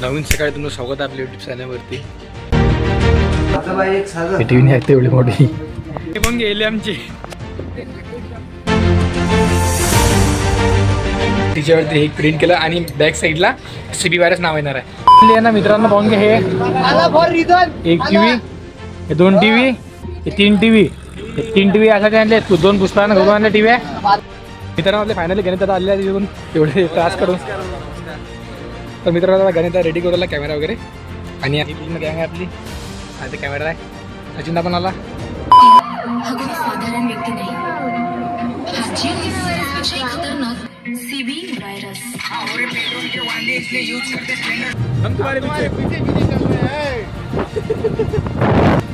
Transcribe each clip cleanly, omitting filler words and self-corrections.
नवीन सकाळी तुमचं स्वागत आहे आपल्या यूट्यूब चॅनलवरती। टीव्ही नाही ऐकते एवढी मोठी हे पण गेले आमचे तिच्यावरती एक प्रिंट केलं आणि बॅक साईडला सीबी वायरस नाव येणार आहे ना मित्रांनो। पाहून घे, हे एक टीव्ही, हे दोन टीव्ही, हे तीन टीव्ही, हे तीन टीव्ही यासाठी आणले। दोन पुष्पानं घरून आणले टीव्ही मित्रांनो। आपले फायनली गणित आता आले तिथून एवढे त्रास करून। तर मित्रांनो गणित रेडी करूला कॅमेरा वगैरे आणि ही पूर्ण गँग आहे आपली। आता कॅमेरा आहे, अजिंदा पण आला। साधारण व्यक्ती नाही, हा जीव घेणारा खतरनाक सीबी वायरस।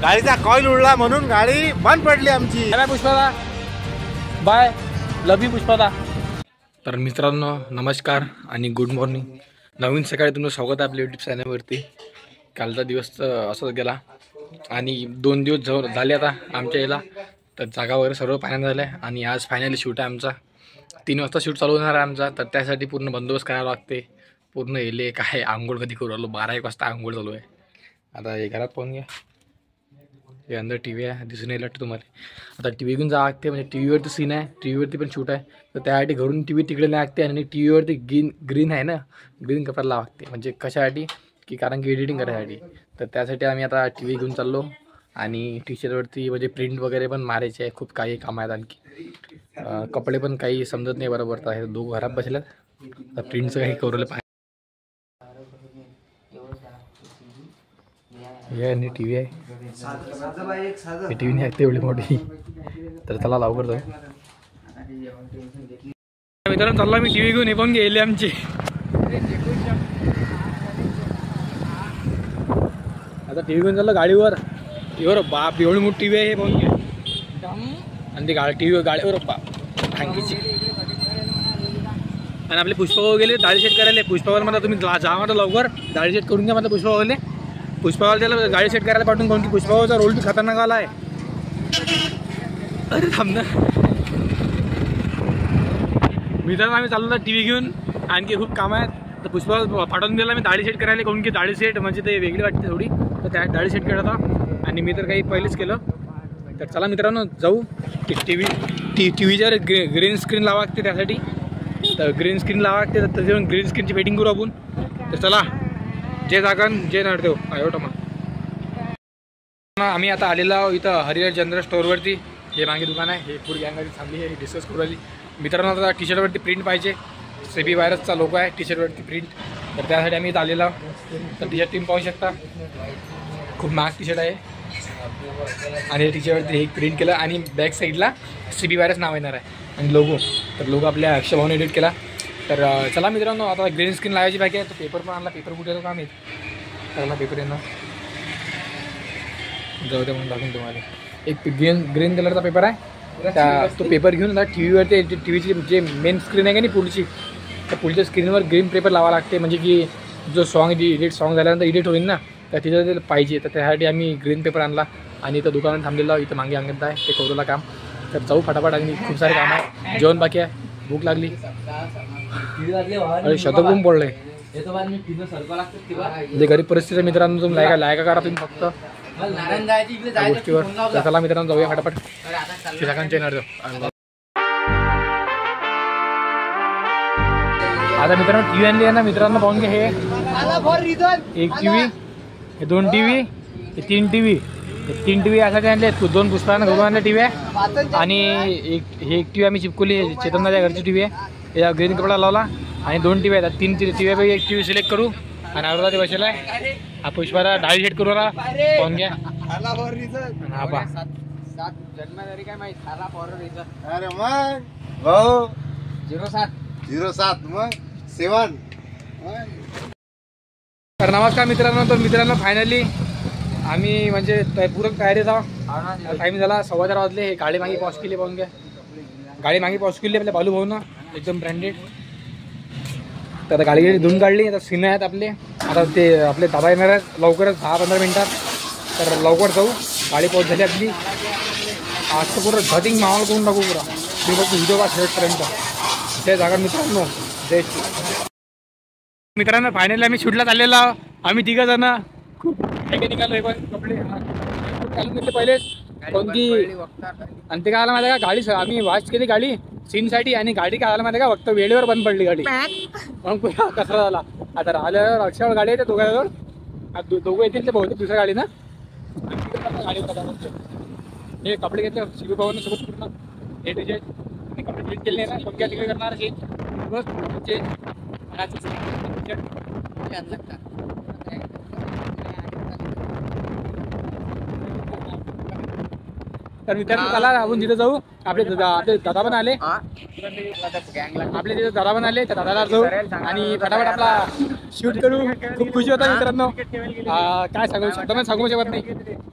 गाडीचा कॉईल उडला म्हणून गाडी बंद पडली आमची। Bye Pushpada, bye love you Pushpada. तर मित्रांनो नमस्कार आणि गुड मॉर्निंग। नवीन सकाळी तुमचं स्वागत आहे आपल्या यूट्यूब चॅनलवरती। कालचा दिवस असंच गेला आणि 2 दिवस झाले आता आमच्या याला। तर जागा वगैरे सर्व फायनल झालं आहे आणि आज फायनली शूट आहे आमचा। 3 वाजता शूट चालू होणार आहे आमचा। तर त्यासाठी पूर्ण बंदोबस्त करायला लागते, पूर्ण येले काय आंघोळ कधी करू आलो। 12-1 वाजता आंघोळ चालू आहे। आता हे घरात पाहून घ्या, हे अंदर टीव्ही आहे, दिसून येईल तुम्हाला। आता टीव्ही घेऊन जावं लागते, म्हणजे टीव्हीवरती सीन आहे, टीव्हीवरती पण शूट आहे। तर त्यासाठी घरून टीव्ही तिकडे नाही लागते आणि टीव्हीवरती ग्रीन आहे ना, ग्रीन कपडा लावा लागते। म्हणजे कशासाठी की कारण की एडिटिंग करायसाठी। तर त्यासाठी आम्ही आता टीव्ही घेऊन चाललो आणि टी शर्टवरती म्हणजे प्रिंट वगैरे पण मारायचे आहे। खूप काही काम आहेत आणखी, कपडे पण काही समजत नाही बरोबर। तर हे दोघं घरात बसल्यात, तर प्रिंटचं काही करूला पाहिजे। हे टीव्ही आहे, हे टीव्ही नाही ऐकते एवढी मोठी। तर चला लवकर जाऊ। मित्रांनो चालला मी टीव्ही घेऊन, हे पण गेले आमचे। आता टीव्ही घेऊन चाललं गाडीवर। एवढं बाप एवढी मोठी टीव्ही आहे, हे पाहून घे। आणि ती टीव्ही गाडीवर बाप थांकीची। आणि आपले पुष्पाभाऊ गेले दाढी सेट करायला। पुष्पाभाऊ म्हणता तुम्ही जा म्हणता लवकर दाढी सेट करून घ्या म्हणता पुष्पाभाऊले। पुष्पाभाऊ त्याला गाडी सेट करायला पाठवून, काऊन की पुष्पाभाऊचा रोल बी खतरनाक आला आहे। अरे थांब ना मित्रांनो, आम्ही चाललो टी व्ही घेऊन, आणखी खूप कामं आहेत। तर पुष्पाभाऊ पाठवून दिला मी दाढी सेट करायला, काऊन की दाढी सेट म्हणजे ते वेगळी वाटते थोडी। तर त्या दाढी सेट करत होता आणि मी तर काही पहिलेच केलं। तर चला मित्रांनो जाऊ। टीव्हीच्यावर ग्रीन स्क्रीन लावा लागते त्यासाठी। तर ग्रीन स्क्रीन लावा लागते, तर त्याच्यावरून ग्रीन स्क्रीनची वेटिंग करू आपण। तर चला, जय जागन जय नरदेव आयोटा मग। आम्ही आता आलेलो आहोत इथं हरिहर जनरल स्टोअरवरती। हे मागे दुकान आहे, हे पूर्ण गँग थांबली आहे, डिस्कस करू राहिली। मित्रांनो आता टी शर्टवरती प्रिंट पाहिजे, सीबी वायरसचा लोगो आहे टी शर्टवरती प्रिंट। तर त्यासाठी आम्ही इथं आलेलो आहोत। तर टी शर्ट तुम्ही पाहू शकता, खूप महाग टी शर्ट आहे। आणि टी शर्टवरती एक प्रिंट केलं आणि बॅक साईडला सीबी वायरस नाव येणार आहे आणि लोगो। तर लोगो आपल्या अक्षभाऊने एडिट केला। तर चला मित्रांनो आता ग्रीन स्क्रीन लावायची बाकी आहे। तो पेपर पण आणला, पेपर कुठे येतो का मी त्याला पेपर येणार जाऊ दे म्हणून दाखवून तुम्हाला। एक ग्रीन कलरचा पेपर आहे, त्या तो पेपर घेऊन आता टीव्हीवरती टीव्हीची जे मेन स्क्रीन आहे का नाही पुढची, त्या पुढच्या स्क्रीनवर ग्रीन पेपर लावा लागते। म्हणजे की जो सॉन्ग झाल्यानंतर एडिट होईल ना, तर तिथं पाहिजे। तर त्यासाठी आम्ही ग्रीन पेपर आणला आणि इथं दुकानात थांबलेलं इथं मागे अंगत आहे, ते करूला काम। तर जाऊ फटाफट, आणि खूप सारे काम आहे, जेवण बाकी आहे, भूक लागली। अरे शतगुण पडले म्हणजे गरीब परिस्थिती। मित्रांनो तुम्ही लायका करा तुम्ही फक्त गोष्टीवर। तर चला मित्रांनो जाऊया फटाफट शिलाकांच्या येणार जाऊ। आता मित्रांनो टीव्ही आणली आहे ना मित्रांनो, पाहून घे, हे एक टीव्ही, हे दोन टीव्ही, हे तीन टीव्ही, हे तीन टीव्ही यासाठी आणले। 2 पुष्पानं घरून आणले टीव्ही आहे आणि हे एक टीव्ही आम्ही चिपकवली, चेतनदाच्या घरची टीव्ही आहे। या ग्रीन कपडा लावला आणि 2 टीव्ही आहेत। 3 टीव्ही पैकी एक टीव्ही सिलेक्ट करू आणि अर्धा ते बसेला आहे। हा पुष्पाला डाळी सेट करू आला, पाहून घ्या। हा पा जन्मदारी काय माहिती खाला फॉर रिझन। अरे मग भाऊ 07 मग 7। तर नमस्कार मित्रांनो। तर मित्रांनो फायनली आम्ही म्हणजे पूरक तयारीत आहोत। टाईम झाला 4:15 वाजले। हे गाडी मागे पॉज केली, पाहून घ्या, गाडी मागे पॉज केली आपल्या बालू भाऊ ना, एकदम ब्रँडेड। तर आता गाडी धुवून काढली, आता सीन आहेत आपले। आता ते आपले दादा येणार आहेत लवकरच 10-15 मिनिटात। तर लवकर जाऊ, गाडी पॉज झाली आपली। आज तर पुरं धटिंग माहोल करून टाकू पुरा। मी बघतो व्हिडिओ का शेवटपर्यंत। जय जागर मित्रांनो, जय मित्रांनो फायनली आम्ही शूटला चाललेलो आहोत. आम्ही 3 जण खूप निघालो पण कपडे घालून घेतले पहिलेच कोणती आणि ते काय आला माहिती का गाडी आम्ही वॉच केली गाडी सीनसाठी आणि गाडी काय आला माहिती का फक्त वेळेवर बंद पडली गाडी मग पुन्हा कचरा झाला. आता राहिल्यावर अक्षावर गाडी येते दोघांजवळ दोघं येतील ते बहुतेक दुसऱ्या गाडी ना गाडी हे कपडे घेतले शिबू पवन सोबत पूर्ण हे तुझे कपडे चेंज केले ना कोणत्या तिकडे करणार चेंज बस चेंज तर मित्रांनो चला आपण तिथे जाऊ. आपले दादा पण आले आपले तिथे दादा पण आले त्या दादाला जाऊ आणि फटाफट आपला शूट करू. खूप खुशी होता मित्रांनो काय सांगू शब्दामध्ये सांगू शकत नाही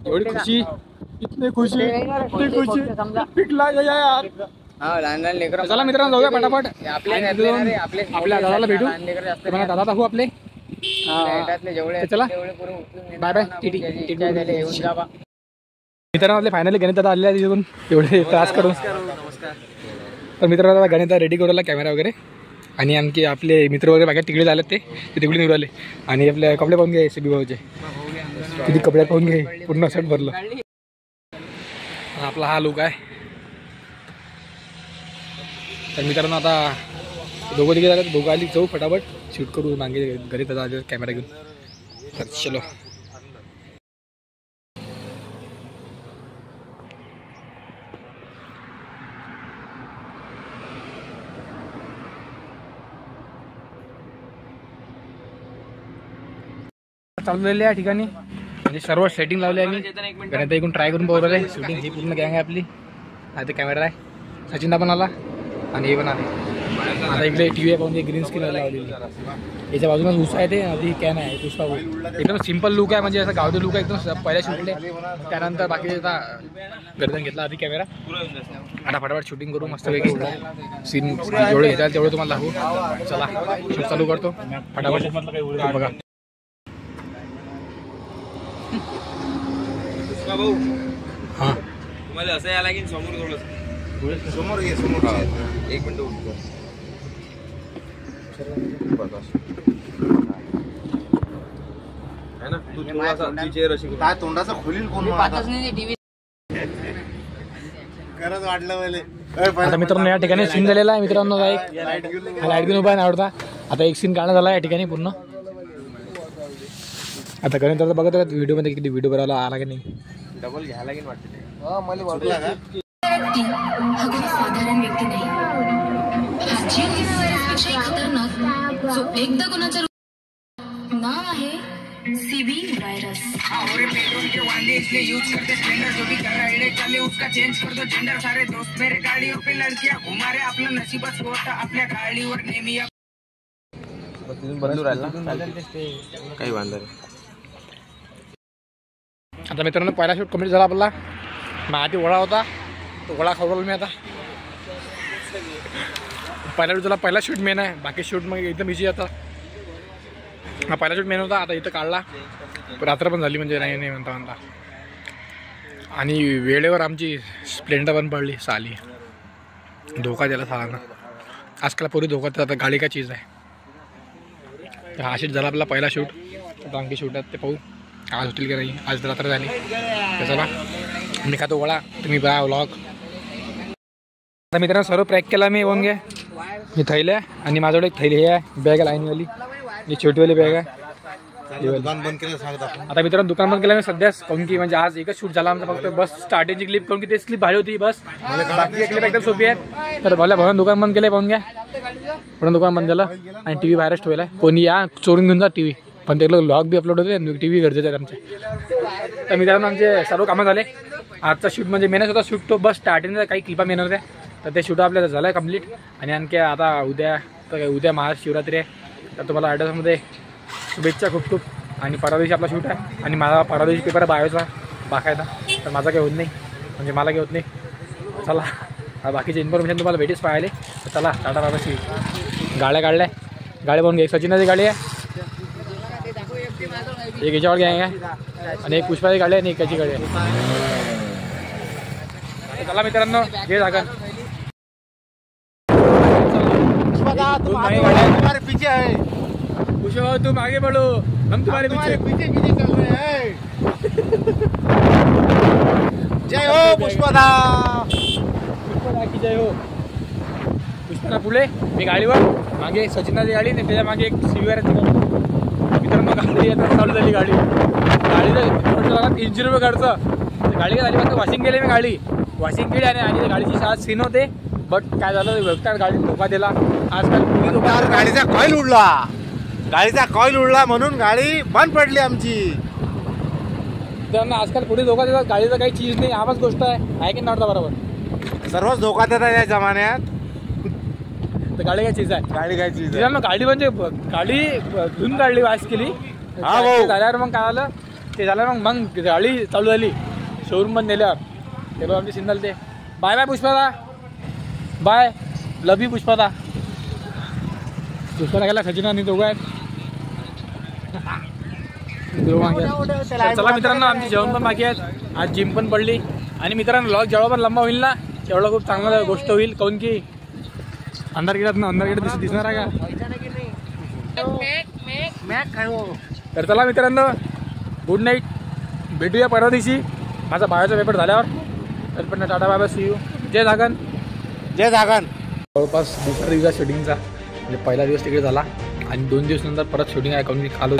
एवढी खुशी इतनी खुशी पिकला यार. चला मित्रांनो जाऊया फटाफट आपल्या दादाला भेटू तुम्हाला दादा दाखवू आपले चला बाय बाय. मित्रांनो आपले फायनली गणित दादा आलेले तिथून एवढे त्रास करून. तर मित्रांनो गणित रेडी करूला कॅमेरा वगैरे आणि आणखी आपले मित्र वगैरे बाकी तिकडे झाले ते तिकडे निघाले आणि आपले कपडे पाहून घे सीबी भाऊचे किती कपडे पाहून घे पूर्ण शर्ट भरलं. आपला हा लुक आहे. तर मित्रांनो आता दोघं तिघे झाले दोघं आली जाऊ फटाफट शूट करू मागे घरी दादा आले कॅमेरा घेऊन. तर चलो चाललेले या ठिकाणी म्हणजे सर्व सेटिंग लावले आम्ही गणित इकडून ट्राय करून बघू राहिले. शूटिंग ही पूर्ण गँग आहे आपली. आता कॅमेरा आहे सचिनदा पण आला आणि हे पण आले. आता इकडे टी व्ही आहे पाहून ग्रीन स्क्रीन लावलेली याच्या बाजूला उसा आहे ते आधी कॅन आहे पुष्पा एकदम सिम्पल लुक आहे म्हणजे असं गावठी लुक आहे एकदम पहिल्या शूटले. त्यानंतर बाकी आता गर्दन घेतला आधी कॅमेरा. आता फटाफट शूटिंग करू मस्तपैकी सीन जेवढे घेतात तेवढं तुम्हाला दाखवू. चला शूट चालू करतो फटाफट बघा. हां तुम्हाला असं यायला की समोर थोडंसं समोर घे समोर एक मिनिट उभं है ना तू थोडासा चेअर अशी काय तोंडाचा खोलील कोण गरज वाटलं मला. आता मित्रांनो या ठिकाणी सीन झालेला आहे मित्रांनो. एक लाईट घेऊन उभा आहे आवडता. आता एक सीन काढण्यात झाला या ठिकाणी पूर्ण. आता गणित दादा बघत व्हिडिओ मध्ये किती व्हिडिओ बनायला आला की नाही डबल घ्यायला की वाटते व्यक्ती हा कोणी साधारण व्यक्ती नाही. हा जीवघेणा व्हायरसपेक्षाही खतरनाक जो एकदा कोणाच्या नाव आहे सीबी व्हायरस. पेट्रोल के वांदे इसलिए यूज करते स्प्लेंडर जो भी कर रहा है चले उसका चेंज कर दो जेंडर. सारे दोस्त मेरे गाड़ियों पे लड़कियां घुमा रहे आपलं नशीबच होता आपल्या गाडीवर नेहमी बदलू राहिला काही वांदा नाही. आता मित्रांनो पहिला शूट कम्प्लीट झाला आपला. आधी वडा होता तो वडा खावला मी. आता पहिला शूट झाला. पहिला शूट मेन आहे बाकी शूट मग एकदम इझी आता. हा पहिला शूट मेन होता. आता इथं काढला रात्र पण झाली म्हणजे नाही म्हणता म्हणता आणि वेळेवर आमची स्प्लेंडर पण पडली साली. धोका द्यायला साला आजकाल पुरी धोका आता गाडी का चीज आहे. हा शूट झाला आपला पहिला शूट. आता आणखी शूट आहेत ते पाहू आज होतील की नाही. आज रात्र झाली चला मी खातो वडा तुम्ही बघा व्लॉग. आता मित्रांनो सर्व पॅक केला मी येऊन घे मी थैले आणि माझ्याकडे एक थैली हे आहे बॅग आहे लाईनवाली ही छोटीवाली बॅग आहे. दुकान बंद केलं सांगता. आता मित्रांनो दुकान बंद केलं मी सध्याच काऊन की म्हणजे आज एकच शूट झाला आमचा फक्त बस स्टार्टिंगची क्लिप काऊन की तेच क्लिप भारी होती बस बाकी क्लिप एकदम सोपी आहे. तर भल्या भरून दुकान बंद केलं पाहून घ्या म्हणून दुकान बंद झालं आणि टी व्ही बाहेरच ठेवला आहे. कोणी या चोरून घेऊन जा टी व्ही पण ते व्लॉग बी अपलोड होते टी व्ही गरजेचे आहेत आमचे. तर मित्रांनो आमचे सर्व कामं झाले. आजचा शूट म्हणजे मेहनत होता शूट तो बस स्टार्टिंगचा काही क्लिपा मेहनत होत्या तर ते शूट आपल्याला झालं आहे कम्प्लीट. आणि आणखी आता उद्या महाशिवरात्री आहे तर तुम्हाला ॲड्रेसमध्ये शुभेच्छा खूप खूप. आणि परवा दिवशी आपला शूट आहे आणि माझा परवा दिवशी पेपर आहे बायोचा बाकायचा तर माझा काही होत नाही म्हणजे मला काही होत नाही. चला बाकीचे इन्फॉर्मेशन तुम्हाला भेटीच पाहिले तर चला टाटा बाबाशी. गाड्या काढल्या गाड्या बनवून घे. सचिनाची गाडी आहे एक याच्यावर गँग आहे आणि एक पुष्पाची गाडी आहे आणि एक याची गाडी आहे. चला मित्रांनो घे जागा. पुष्पा तुम आगे बढ़ो, हम तुम्हारे पीछे पीछे पीछे चल रहे हैं. जय हो पुष्पदा. पुष्पा की जय हो. पुष्पाला पुढे मी गाडीवर, मागे सचिनाची गाडी आणि त्याच्या मागे एक सीव्हीआर मित्रांनो. गाडी आता चालू झाली. गाडीचं $300 रुपये खर्च. गाडी काय झाली फक्त वॉशिंग केली मी गाडी. वॉशिंग केली आणि गाडीची आज सीन होते. बट काय झालं व्यक्तार गाडीत धोका दिला. आजकाल पोलीस धोका. गाडीचा कॉईल उडला म्हणून गाडी बंद पडली आमची. त्यांना आजकाल पुढे धोका देतात. गाडीचं काही चीज नाही. आवाज गोष्ट आहे की नव्हता बरोबर. सर्वच धोका देतात या जमान्यात. तर गाडी काय चीज आहे. गाडी काय चीज ना गाडी म्हणजे गाडी धुवून काढली वाश केली. हा भाऊ. झाल्यावर मग काय झालं ते झालं मग गाडी चालू झाली. शोरूम पण नेल्यावर ते आमचे सिग्नल ते. Bye bye Pushpada. Bye love you Pushpada. पुष्पाला गेला सचिना आणि दोघं आहेत. चला मित्रांनो आमची जेवण पण बाकी आहेत. आज जिम पण पडली. आणि मित्रांनो लॉग जेवढा पण लंबा होईल ना तेवढा खूप चांगला गोष्ट होईल. काऊन की अंधार गेट दिसणार आहे का. तर चला मित्रांनो गुड नाईट. भेटूया परवा दिवशी माझा बायोचा पेपर झाल्यावर. तर पण टाटा बाबा सी यू. जय जागन. जय जागन. जवळपास दुसरा दिवस शूटिंगचा म्हणजे पहिला दिवस तिकडे झाला आणि 2 दिवस नंतर परत शूटिंग आहे. काऊन की खालो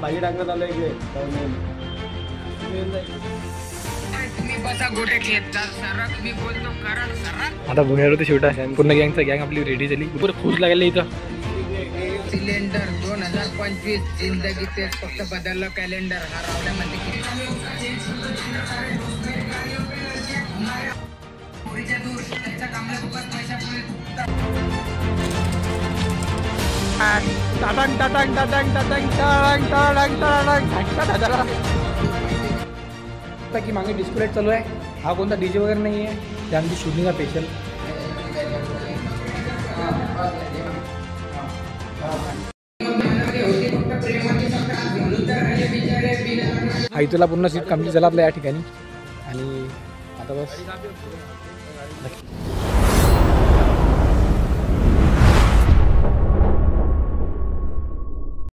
भाजी टाकण्यात आलं इकडे. तुम्ही बसा गोटे खेळता सरक मी बोलतो करा सरक. आता बुहेर शूट आहे. पूर्ण गँग आपली रेडी झाली. पूर्ण खूप लागले इथं. सिलेंडर 2025 जिंदगी तेच फक्त बदललं कॅलेंडर. हरवल्यामध्ये की मागे डिस्प्ले चालू आहे. हा कोणता डीजे वगैरे नाही आहे. ते आमची शूटिंग आहे स्पेशल. हा तुला पूर्ण सीट कम्प्लीट झाला आपल्या या ठिकाणी. आणि आता बस